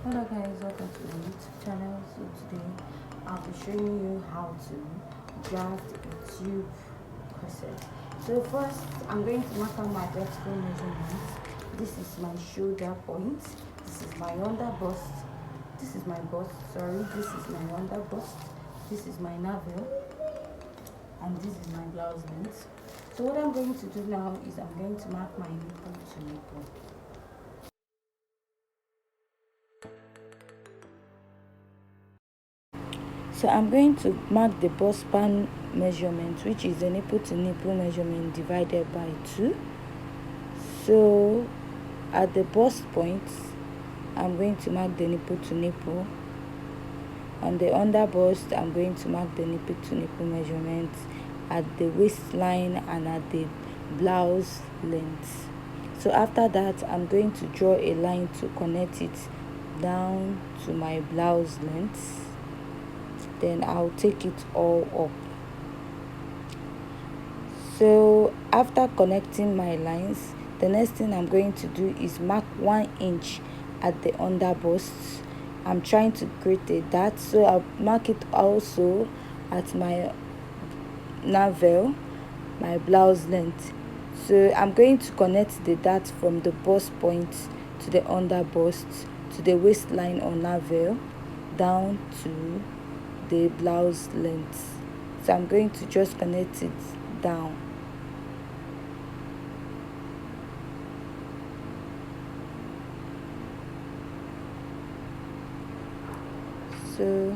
Hello guys, welcome to my YouTube channel. So today I'll be showing you how to draft a tube corset. So first I'm going to mark out my vertical measurements. This is my shoulder point. This is my under bust. This is my bust, sorry. This is my under bust. This is my navel. And this is my blouse length. So what I'm going to do now is I'm going to mark my nipple to nipple. So I'm going to mark the bust span measurement, which is the nipple to nipple measurement divided by 2. So at the bust point, I'm going to mark the nipple to nipple. On the under bust, I'm going to mark the nipple to nipple measurement at the waistline and at the blouse length. So after that, I'm going to draw a line to connect it down to my blouse length. Then I'll take it all up. So after connecting my lines, the next thing I'm going to do is mark 1 inch at the under bust. I'm trying to create a dart, so I'll mark it also at my navel, my blouse length. So I'm going to connect the dart from the bust point to the under bust to the waistline or navel down to the blouse length. So I'm going to just connect it down. So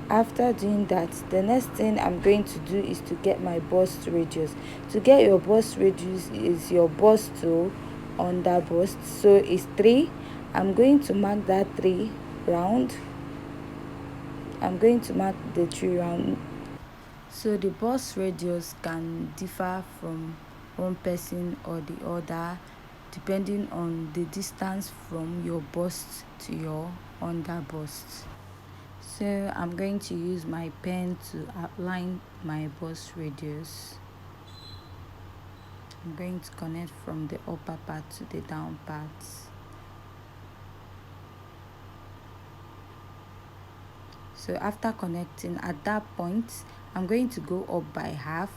after doing that, the next thing I'm going to do is to get my bust radius. To get your bust radius is your bust to under bust. So it's 3. I'm going to mark that 3 round. I'm going to mark the 3 round. So the bust radius can differ from one person or the other depending on the distance from your bust to your under bust. So I'm going to use my pen to outline my bust radius. I'm going to connect from the upper part to the down part. So after connecting, at that point I'm going to go up by half,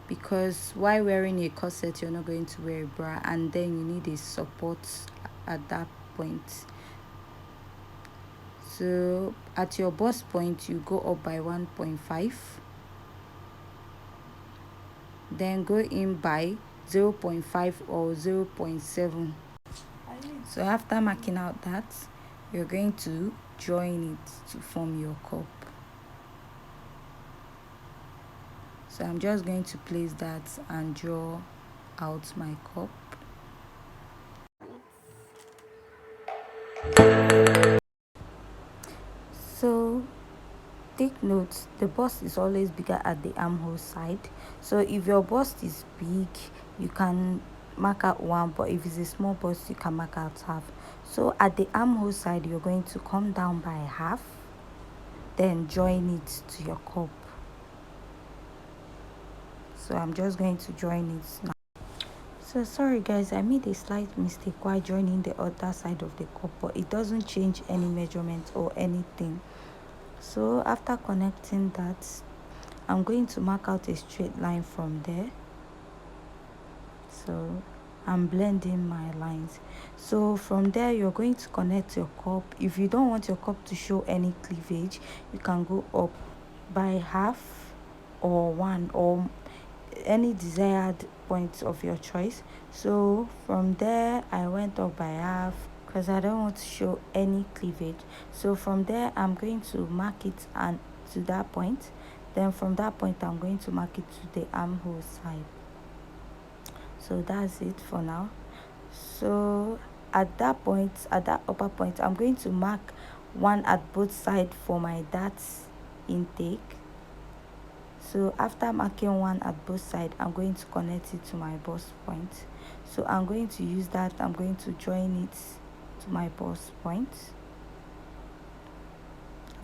because while wearing a corset you're not going to wear a bra, and then you need a support at that point. So at your bust point you go up by 1.5, then go in by 0.5 or 0.7. So after marking out that, you're going to join it to form your cup. So I'm just going to place that and draw out my cup. So take note, the bust is always bigger at the armhole side. So if your bust is big, you can mark out 1, but if it's a small bust, you can mark out half. So at the armhole side, you're going to come down by half, then join it to your cup. So I'm just going to join it now. So sorry guys, I made a slight mistake while joining the other side of the cup, but it doesn't change any measurement or anything. So after connecting that, I'm going to mark out a straight line from there. So I'm blending my lines. So from there you're going to connect your cup. If you don't want your cup to show any cleavage, you can go up by half or 1 or any desired point of your choice. So from there I went up by half because I don't want to show any cleavage. So from there I'm going to mark it and to that point. Then from that point I'm going to mark it to the armhole side. So that's it for now. So at that point, at that upper point, I'm going to mark 1 at both sides for my dart intake. So after marking 1 at both sides, I'm going to connect it to my bust point. So I'm going to use that. I'm going to join it to my bust point.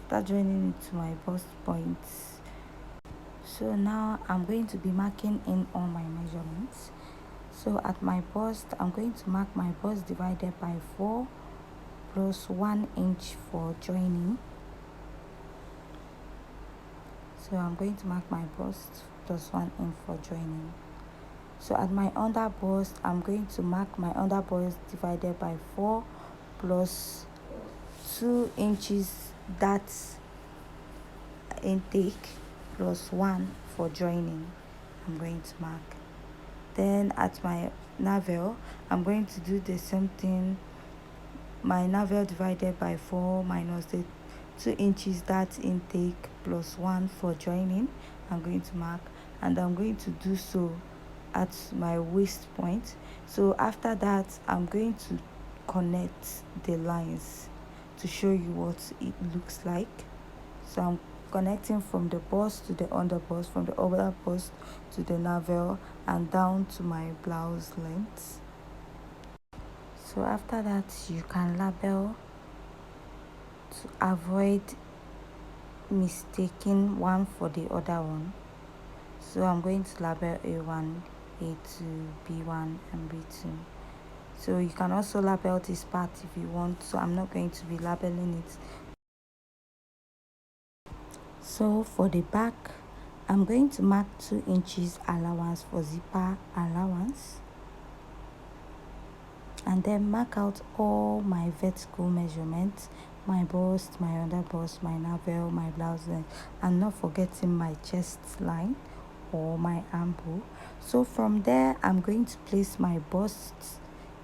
After joining it to my bust point, so now I'm going to be marking in all my measurements. So at my bust, I'm going to mark my bust divided by 4 plus 1 inch for joining. So I'm going to mark my bust plus 1 inch for joining. So at my under bust, I'm going to mark my under bust divided by 4 plus 2 inches, that's intake, plus 1 for joining. I'm going to mark. Then at my navel, I'm going to do the same thing. My navel divided by 4 minus the 2 inches, that's intake, plus 1 for joining. I'm going to mark, and I'm going to do so at my waist point. So after that, I'm going to connect the lines to show you what it looks like. So I'm connecting from the bust to the under bust, from the over bust to the navel, and down to my blouse length. So after that, you can label to avoid mistaking one for the other one. So I'm going to label A1, A2, B1, and B2. So you can also label this part if you want, so I'm not going to be labeling it. So for the back, I'm going to mark 2 inches allowance for zipper allowance, and then mark out all my vertical measurements, my bust, my under bust, my navel, my blouse length, and not forgetting my chest line or my armhole. So from there, I'm going to place my bust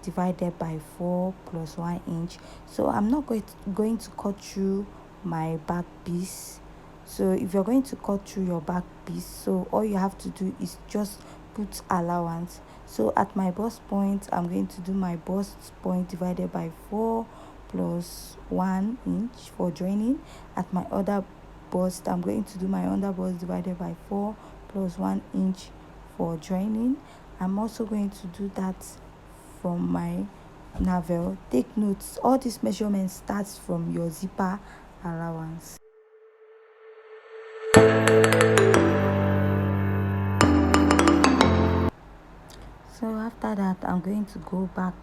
divided by 4 plus 1 inch. So I'm not going to cut through my back piece. So if you're going to cut through your back piece, so all you have to do is just put allowance. So at my bust point, I'm going to do my bust point divided by 4 plus 1 inch for joining. At my other bust, I'm going to do my under bust divided by 4 plus 1 inch for joining. I'm also going to do that from my navel. Take notes, all these measurements starts from your zipper allowance. So after that, I'm going to go back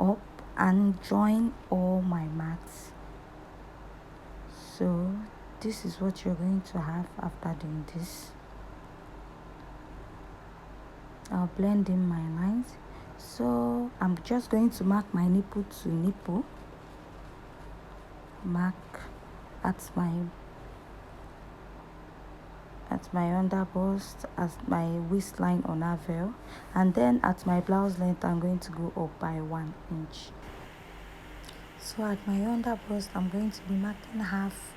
up and join all my mats. So this is what you're going to have after doing this. I'll blend in my lines. So I'm just going to mark my nipple to nipple, mark at my under bust, at my waistline or navel, and then at my blouse length, I'm going to go up by 1 inch. So at my under bust, I'm going to be marking half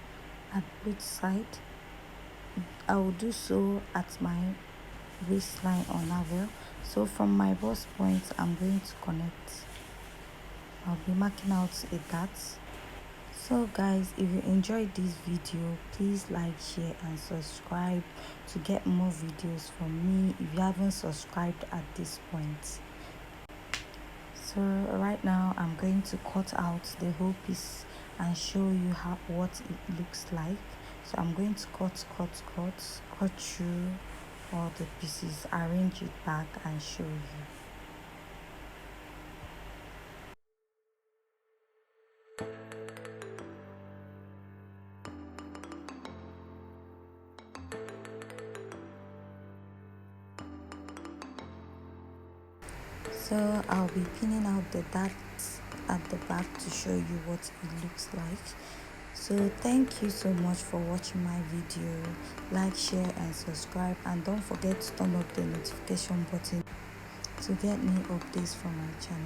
at both sides. I will do so at my waistline or navel. So from my bust point, I'm going to connect. I'll be marking out a dot. So guys, if you enjoyed this video, please like, share, and subscribe to get more videos from me if you haven't subscribed at this point. So right now, I'm going to cut out the whole piece and show you what it looks like. So I'm going to cut through all the pieces, arrange it back, and show you. So I'll be pinning out the darts at the back to show you what it looks like. So thank you so much for watching my video. Like, share, and subscribe, and don't forget to turn up the notification button to get new updates from my channel.